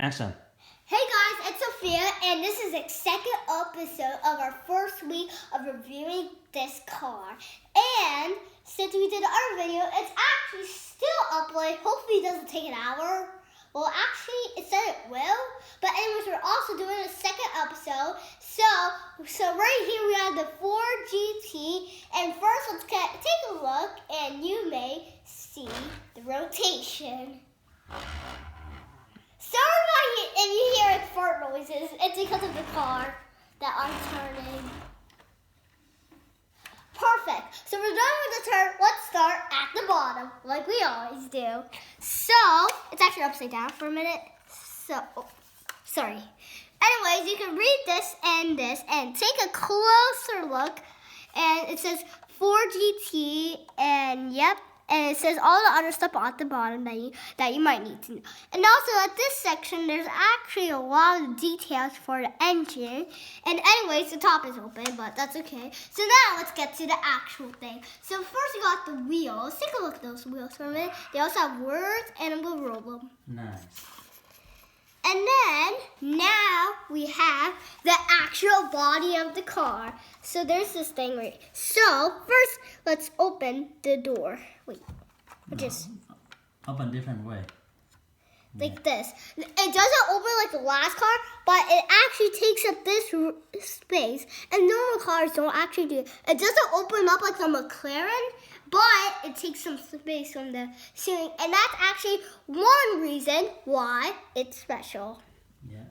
Action. Hey guys, it's Sophia, and this is the second episode of our first week of reviewing this car. And since we did the other video, it's actually still uploaded. Hopefully it doesn't take an hour. Well, actually, it said it will. But anyways, we're also doing a second episode. So right here we have the Ford GT. And first, let's take a look, and you may see the rotation. Sorry if you hear fart noises. It's because of the car that I'm turning. Perfect. So we're done with the turn. Let's start at the bottom, like we always do. So, it's actually upside down for a minute. So, sorry. Anyways, you can read this and take a closer look. And it says Ford GT, and yep. And it says all the other stuff at the bottom that you might need to know. And also at this section, there's actually a lot of details for the engine. And anyways, the top is open, but that's okay. So now let's get to the actual thing. So first we got the wheels. Take a look at those wheels for a minute. They also have words, and I'm going to roll them. Nice. And then, now we have the actual body of the car. So there's this thing right. So first, let's open the door. Wait, just open different way. Like this. It doesn't open like the last car, but it actually takes up this space. And normal cars don't actually do it. It doesn't open up like the McLaren, but it takes some space from the ceiling. And that's actually one reason why it's special. Yeah.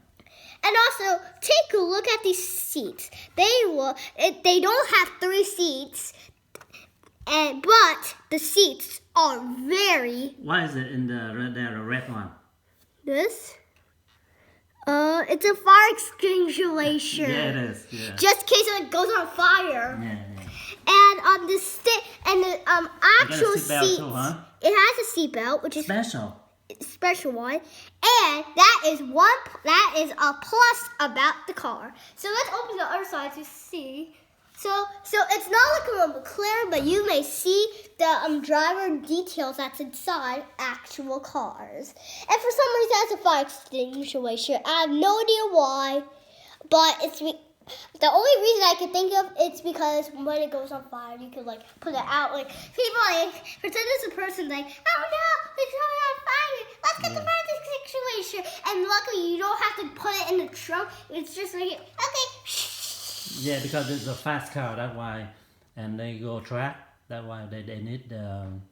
And also, take a look at these seats. They don't have 3 seats, but the seats are very... Why is it in the red one? This? It's a fire extinguisher. Yeah, it is. Yeah. Just in case it goes on fire. Yeah. And on the actual seat, too, huh? it has a seat belt, which is special one, and that is a plus about the car. So let's open the other side to see. So it's not like a McLaren, but you may see the driver details that's inside actual cars. And for some reason, it's a fire extinguisher. I have no idea why, but the only reason I can think of it's because when it goes on fire, you can put it out. Like people pretend it's a person like, oh no, it's going on fire. Let's get the fire extinguisher. And luckily, you don't have to put it in the trunk. It's just like okay. Yeah, because it's a fast car. That's why, and they go track. That's why they need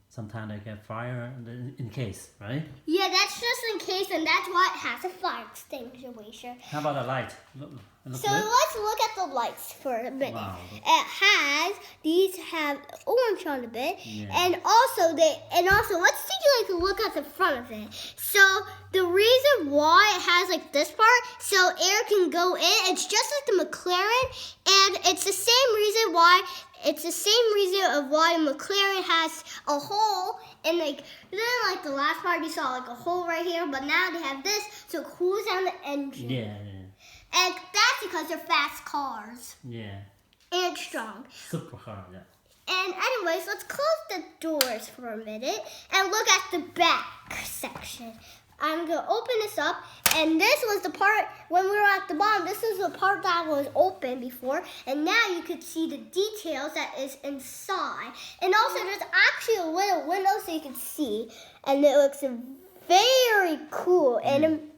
sometimes they get fire in case, right? Yeah, that's just in case, and that's why it has a fire extinguisher. How about the light? So let's look at the lights for a minute. Wow. These have orange on a bit, yeah. and also let's take a look at the front of it. So the reason why it has this part, so air can go in. It's just like the McLaren, and it's the same reason why. It's the same reason of why McLaren has a hole, and then the last part you saw a hole right here, but now they have this, so it cools down the engine. Yeah. And that's because they're fast cars. Yeah. And strong. Super car, yeah. And anyways, let's close the doors for a minute and look at the back section. I'm going to open this up, and this was the part, when we were at the bottom, this is the part that was open before, and now you could see the details that is inside. And also, there's actually a little window so you can see, and it looks very cool. And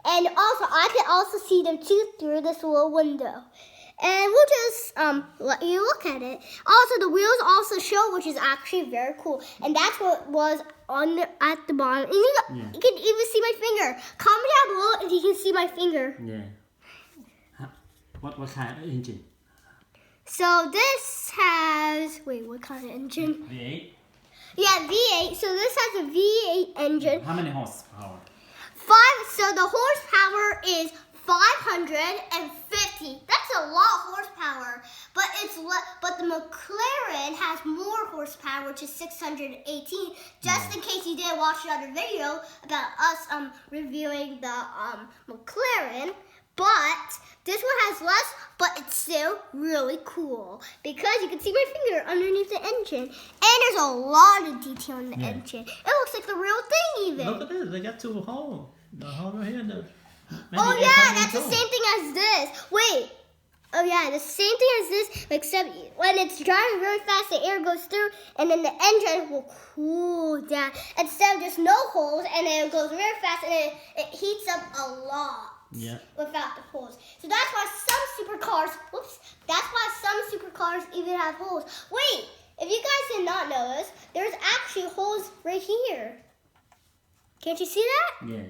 also, I can also see them too through this little window. And we'll just let you look at it. Also, the wheels also show, which is actually very cool. And that's what was at the bottom. And you can even see my finger. Comment down below if you can see my finger. Yeah. What kind of engine? So this has... Wait, what kind of engine? V8? Yeah, V8. So this has a V8 engine. How many horsepower? 5. So the horsepower is 550. That's a lot of horsepower. But the McLaren has more horsepower, which is 618. Just in case you didn't watch the other video about us reviewing the McLaren. But this one has less, but it's still really cool because you can see my finger underneath the engine. And there's a lot of detail in the engine. It looks like the real thing even. Look at this, they got 2 holes. The hole right here and Maybe Oh air yeah, coming that's the too. same thing as this. Wait. Oh yeah, the same thing as this, except when it's driving really fast, the air goes through, and then the engine will cool down. Instead of just no holes, and then it goes very fast, and it heats up a lot. Yeah. Without the holes. So that's why some supercars, that's why some supercars even have holes. Wait, if you guys did not know this, there's actually holes right here. Can't you see that? Yeah.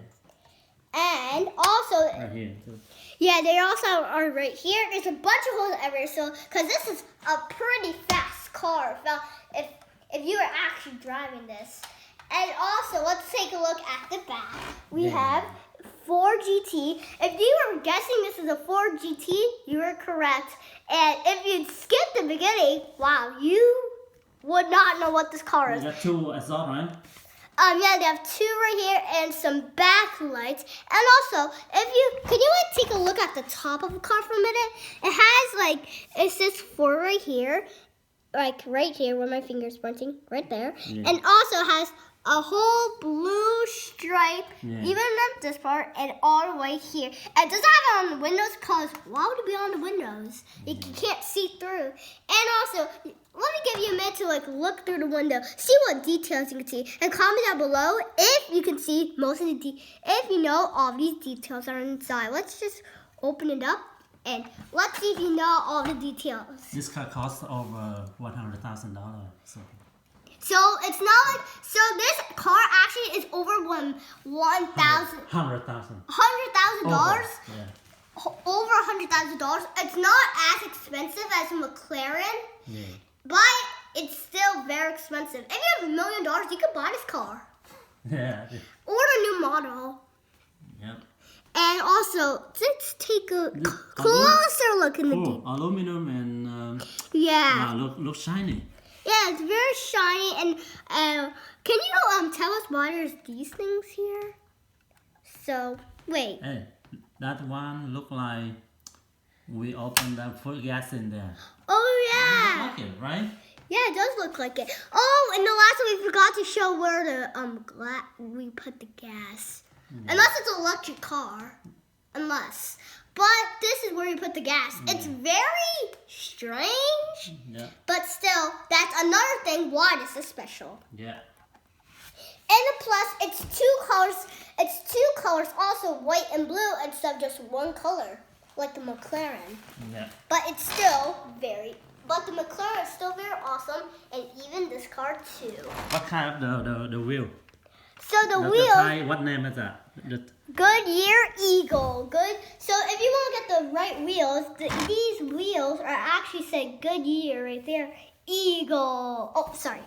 And also, Right here too. yeah, they also are right here. There's a bunch of holes everywhere. So, because this is a pretty fast car, if you were actually driving this. And also, let's take a look at the back. We have Ford GT. If you were guessing this is a Ford GT, you were correct. And if you'd skipped the beginning, wow, you would not know what this car is. You got two exhaust, right? Yeah, they have two right here and some backlights. And also, can you take a look at the top of the car for a minute? It has it says Ford right here, right here where my finger's pointing, right there. Yeah. And also has a whole blue stripe, even up this part, and all the way here. It doesn't have it on the windows because why would it be on the windows? You can't see through. And also, let me give you a minute to look through the window, see what details you can see, and comment down below if you can see most of the if you know all these details are inside. Let's just open it up and let's see if you know all the details. This car costs over $100,000. So it's not this car actually is over $100,000. $100,000. Yeah. Over $100,000. It's not as expensive as a McLaren, but it's still very expensive. If you have $1 million, you could buy this car. Yeah. Or a new model. Yep. And also, let's take a closer look in the deep. Aluminum and look shiny. Yeah, it's very shiny. And can you tell us why there's these things here? So wait. Hey, that one look like we opened and put gas in there. Oh yeah. Look like it, right? Yeah, it does look like it. Oh, and the last one we forgot to show where the we put the gas. Unless it's an electric car. Unless. But this is where you put the gas. It's very strange. Yeah. But still, that's another thing why this is special. Yeah. And plus, it's two colors. It's two colors, also white and blue, instead of just one color, like the McLaren. Yeah. But it's still but the McLaren is still very awesome, and even this car too. What kind of the wheel? So the The wheels, type, what name is that? Goodyear Eagle. So if you want to get the right wheels, these wheels are actually say Goodyear right there. Eagle. Oh, sorry.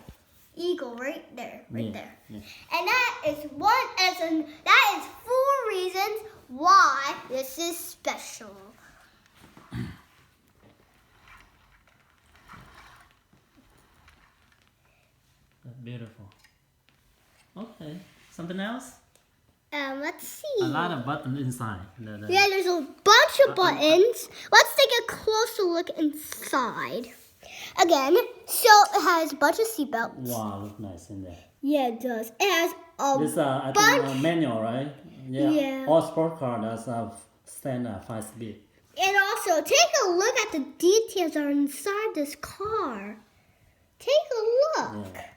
Eagle right there. There. Yeah. And that is 4 reasons why this is special. That's beautiful. Okay. Something else? Let's see. A lot of buttons inside. Yeah, there's a bunch of buttons. Let's take a closer look inside. Again, so it has a bunch of seatbelts. Wow, look nice in there. Yeah, it does. It has a This I bunch. think manual, right? Yeah. All sport car does have standard 5-speed. And also, take a look at the details that are inside this car. Take a look. Yeah.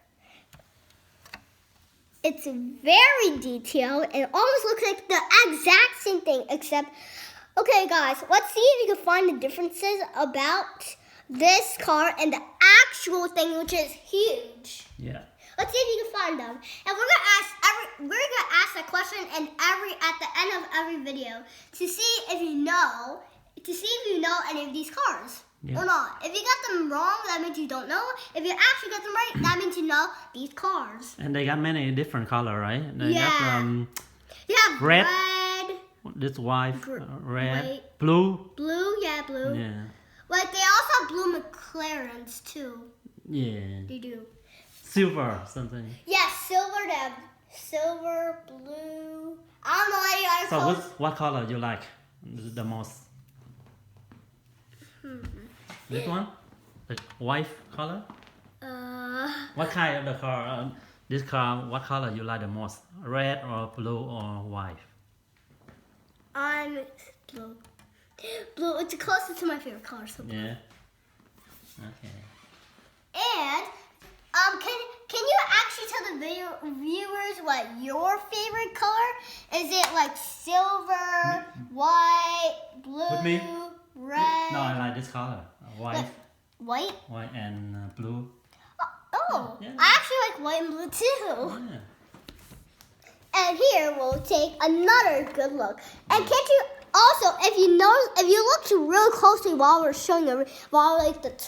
It's very detailed and almost looks like the exact same thing, except, okay guys, let's see if you can find the differences about this car and the actual thing, which is huge. Yeah. Let's see if you can find them. And we're gonna ask that question at the end of every video to see if you know any of these cars. Yeah. Or not. If you got them wrong, that means you don't know. If you actually got them right, that means you know these cars. And they got many different color, right? They Yeah. got You have red, this white, red, white. blue. Blue, yeah, blue. Yeah. But they also have blue McLarens too. Yeah. They do. Silver, something. Yeah, silver. They have silver, blue. I don't know any other So colors. what color you like the most? This one? The white color? What kind of the car? This car, what color you like the most? Red or blue or white? I'm blue. Blue, it's closest to my favorite color. So blue. Yeah. Okay. And can you actually tell the viewers what your favorite color is? It like silver, white, blue, With me? red? No, I like this color. White. White? White and blue. Oh, Yeah. I actually like white and blue too. Yeah. And here we'll take another good look. And can't you also, if you look real closely while we're showing the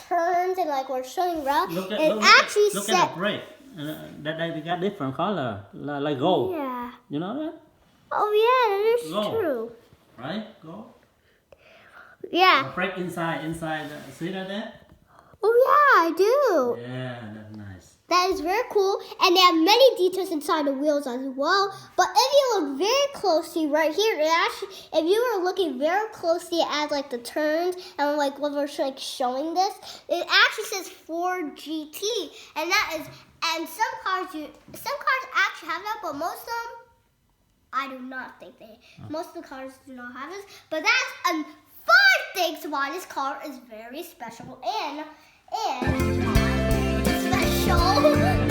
turns and like we're showing around, Look at it look actually at said. the brake. That they got different color, like gold. Yeah. You know that? Oh yeah, that is Gold. true. Right? Gold. Yeah. The brake inside. See that there? Oh yeah, I do. Yeah, that's nice. That is very cool, and they have many details inside the wheels as well. But if you look very closely right here, it actually, if you were looking very closely at like the turns and like when we're like showing this, it actually says Ford GT, and that is, and some cars actually have that, but most of them, I do not think most of the cars do not have this. But that's 5 things why this car is very special and special.